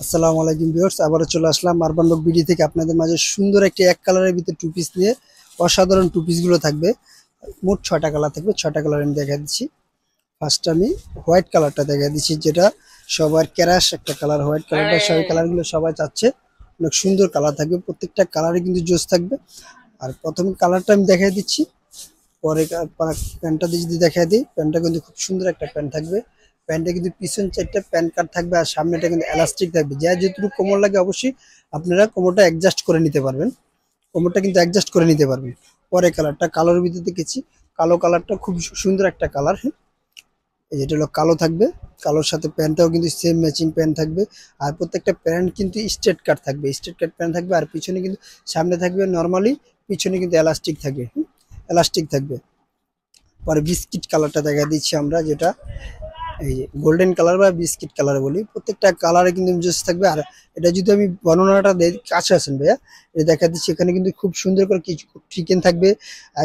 আসসালামু আলাইকুম ভিউয়ার্স, আবারও চলে আসলাম আরবান রক বিডি থেকে আপনাদের মাঝে সুন্দর একটি এক কালারের ভিতরে টু পিস নিয়ে। অসাধারণ টু পিসগুলো থাকবে। মোট 6টা কালার থাকবে। 6টা কালার আমি দেখা দিচ্ছি। ফার্স্ট আমি হোয়াইট কালারটা দেখা দিচ্ছি, যেটা সবার ক্যারাশ একটা কালার। হোয়াইট কালারটা সবাই কালারগুলো সবাই চাচ্ছে। অনেক সুন্দর কালার থাকবে, প্রত্যেকটা কালারে কিন্তু জোস থাকবে। আর প্রথম কালারটা আমি দেখাই দিচ্ছি, পরে প্যান্টটা দিয়ে যদি দেখা দিই, প্যান্টটা কিন্তু খুব সুন্দর একটা প্যান্ট থাকবে। প্যান্টে কিন্তু পিছন চারটা প্যান্ট কাট থাকবে, আর সামনেটা কিন্তু এলাস্টিক থাকবে। যা যেটুকু কোমর লাগে অবশ্যই আপনারা কোমরটা অ্যাডজাস্ট করে নিতে পারবেন। কোমরটা কিন্তু অ্যাডজাস্ট করে নিতে পারবেন। পরে কালারটা কালোর ভিতরে দেখেছি, কালো কালারটা খুব সুন্দর একটা কালার। হ্যাঁ, যেটা হলো কালো থাকবে। কালোর সাথে প্যান্টটাও কিন্তু সেম ম্যাচিং প্যান্ট থাকবে। আর প্রত্যেকটা প্যান্ট কিন্তু স্ট্রেট কাট থাকবে, স্ট্রেট কাট প্যান্ট থাকবে। আর পিছনে কিন্তু সামনে থাকবে নর্মালি, পিছনে কিন্তু এলাস্টিক থাকবে। এলাস্টিক থাকবে। পরে বিস্কিট কালারটা দেখা দিচ্ছি আমরা, যেটা এই যে গোল্ডেন কালার বা বিস্কিট কালার বলি। প্রত্যেকটা কালারে কিন্তু জোস থাকবে। আর এটা যদি আমি বর্ণনাটা দেই, কাছে আসেন ভাইয়া, এটা দেখা দিচ্ছি এখানে কিন্তু খুব সুন্দর করে কিছু চিকেন থাকবে।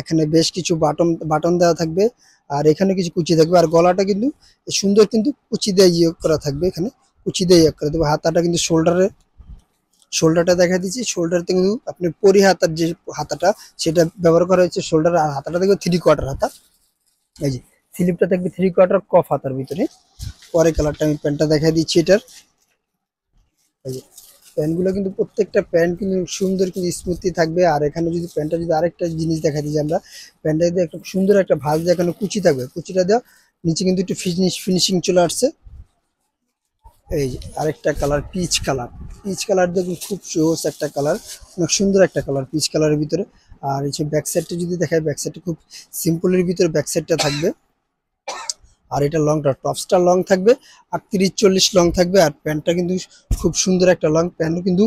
এখানে বেশ কিছু বাটন বাটন দেওয়া থাকবে। আর এখানে কিছু কুচি থাকবে। আর গলাটা কিন্তু সুন্দর কিন্তু কুচি দিয়ে ইয়ে করা থাকবে। এখানে কুচি দিয়ে ইয়ে করা দেবে। হাতাটা কিন্তু শোল্ডারটা দেখা দিচ্ছি। শোল্ডারতে কিন্তু আপনি পরি হাতার যে হাতাটা, সেটা ব্যবহার করা হয়েছে শোল্ডার। আর হাতাটা দেখবে 3/4 হাতা। এই যে স্লিপটা থাকবে 3/4 কফ হাতার ভিতরে। পরে কালারটা আমি প্যান্টটা দেখা দিচ্ছি এটার। এই যে প্যান্টগুলো কিন্তু প্রত্যেকটা প্যান্ট কিন্তু সুন্দর কিন্তু স্মুথলি থাকবে। আর এখানে যদি প্যান্টটা যদি আরেকটা জিনিস দেখা দিই যে আমরা, প্যান্টটা যদি একটা সুন্দর একটা ভাঁজ দিয়ে এখানে কুচি থাকবে, কুচিটা দেওয়া নিচে কিন্তু একটু ফিনিশিং চলে আসছে। এই যে আরেকটা colour peach colour. Peach colour দেখুন, খুব জোস একটা কালার, অনেক সুন্দর একটা কালার পিচ কালারের ভিতরে। আর এই যে ব্যাক সাইডটা যদি দেখায়, ব্যাক সাইডটা খুব সিম্পলের ভিতরে ব্যাক সাইডটা থাকবে। আর এটা লংটা টপসটা লং থাকবে, আর 30-40 লং থাকবে। আর প্যান্টটা কিন্তু খুব সুন্দর একটা লং প্যান্ট, কিন্তু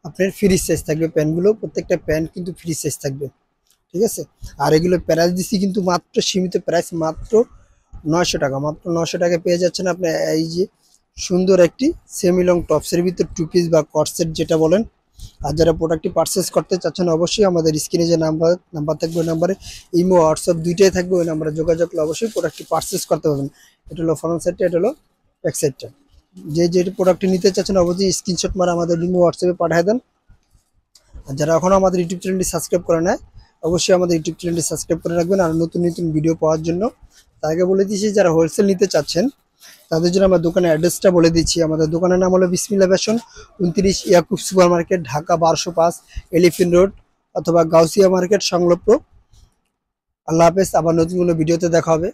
আপনার ফ্রি সাইজ থাকবে। প্যান্টগুলো প্রত্যেকটা প্যান্ট কিন্তু ফ্রি সাইজ থাকবে, ঠিক আছে। আর এগুলো প্রাইস দিচ্ছি কিন্তু মাত্র সীমিত প্রাইস, মাত্র 900 টাকা। মাত্র 900 টাকা পেয়ে যাচ্ছেন আপনি এই যে সুন্দর একটি সেমি লং টপসের ভিতর টু পিস বা কটসেট যেটা বলেন। আর যারা প্রোডাক্টটি পারচেস করতে চাচ্ছেন, অবশ্যই আমাদের স্ক্রিনে যে নাম্বার থাকবে, ওই নাম্বারে ইমো হোয়াটসঅ্যাপ দুইটাই থাকবে। ওই নাম্বারে যোগাযোগ করলে অবশ্যই প্রোডাক্টটি পারচেস করতে পারবেন। এটা হলো ফ্রন্ট সাইডটা, এটা হলো ব্যাক সাইডটা। যে প্রোডাক্টটি নিতে চাচ্ছেন অবশ্যই স্ক্রিনশট মারা আমাদের ইমো হোয়াটসঅ্যাপে পাঠিয়ে দেন। আর যারা এখনও আমাদের ইউটিউব চ্যানেলটি সাবস্ক্রাইব করে নেয়, অবশ্যই আমাদের ইউটিউব চ্যানেলটি সাবস্ক্রাইব করে রাখবেন আর নতুন নতুন ভিডিও পাওয়ার জন্য। তার আগে বলে দিচ্ছি, যারা হোলসেল নিতে চাচ্ছেন তাদের জন্য আমার দোকানের অ্যাড্রেসটা বলে দিচ্ছি। আমাদের দোকানের নাম হলো Bismillah fashion, 29 Yakub super market, Dhaka 1205, elephant road, অথবা গাউসিয়া মার্কেট সংলগ্ন। আল্লাহ হাফেজ, আবার নতুন কোনো ভিডিওতে দেখা হবে।